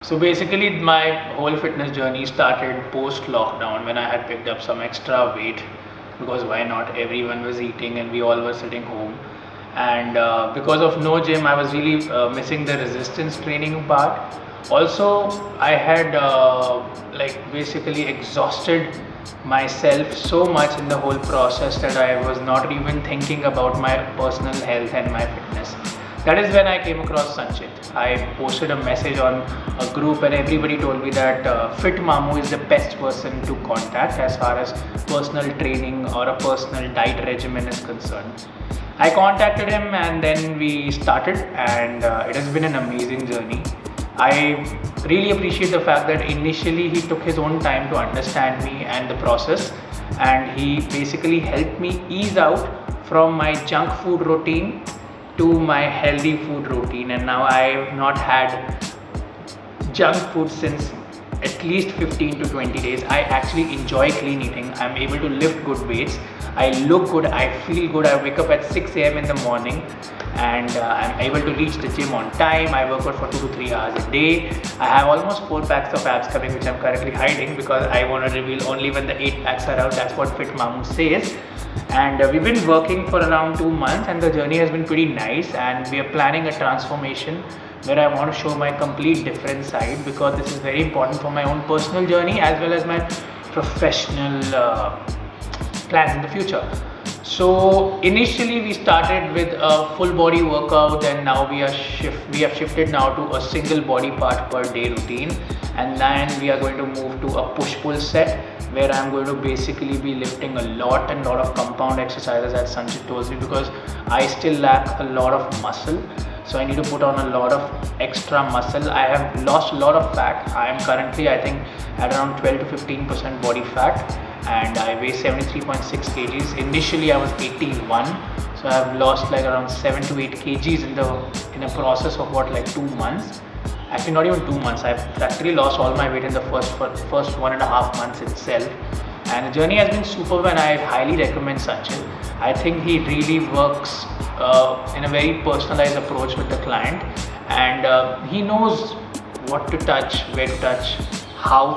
So basically my whole fitness journey started post lockdown when I had picked up some extra weight, because why not, everyone was eating and we all were sitting home. And because of no gym, I was really missing the resistance training part. Also I had like basically exhausted myself so much in the whole process that I was not even thinking about my personal health and my fitness. That is when I came across Sanchit. I posted a message on a group and everybody told me that Fit Mamu is the best person to contact as far as personal training or a personal diet regimen is concerned. I contacted him and then we started, and it has been an amazing journey. I really appreciate the fact that initially he took his own time to understand me and the process, and he basically helped me ease out from my junk food routine to my healthy food routine. And now I have not had junk food since at least 15 to 20 days. I actually enjoy clean eating. I'm able to lift good weights. I look good, I feel good. I wake up at 6 a.m. in the morning, and I'm able to reach the gym on time. I work out for 2 to 3 hours a day. I have almost 4 packs of abs coming, which I'm currently hiding because I want to reveal only when the 8 packs are out. That's what Fit Mamu says. And we've been working for around 2 months, and the journey has been pretty nice, and we are planning a transformation where I want to show my complete different side, because this is very important for my own personal journey as well as my professional plans in the future. So initially we started with a full body workout, and now we have shifted now to a single body part per day routine, and then we are going to move to a push-pull set where I'm going to basically be lifting a lot of compound exercises, as Sanchit told me, because I still lack a lot of muscle. So I need to put on a lot of extra muscle. I have lost a lot of fat. I am currently, I think, at around 12 to 15% body fat, and I weigh 73.6 kgs. Initially I was 81, so I have lost like around 7 to 8 kgs in a process of what, like 2 months. Actually not even 2 months. I've practically lost all my weight in the first 1.5 months itself, and the journey has been superb, and I highly recommend Sanchit. I think he really works in a very personalized approach with the client, and he knows what to touch, where to touch, how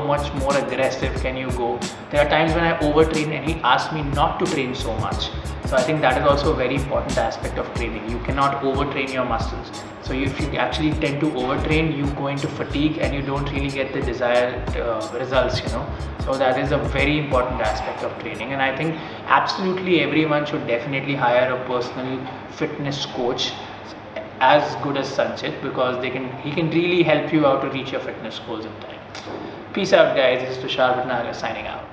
much more aggressive can you go. There are times when I overtrain and he asks me not to train so much. So I think that is also a very important aspect of training. You cannot overtrain your muscles. So if you actually tend to overtrain, you go into fatigue and you don't really get the desired results, So that is a very important aspect of training, and I think absolutely everyone should definitely hire a personal fitness coach as good as Sanchit, because he can really help you out to reach your fitness goals in time. Peace out, guys. This is Tushar Bhatnagar signing out.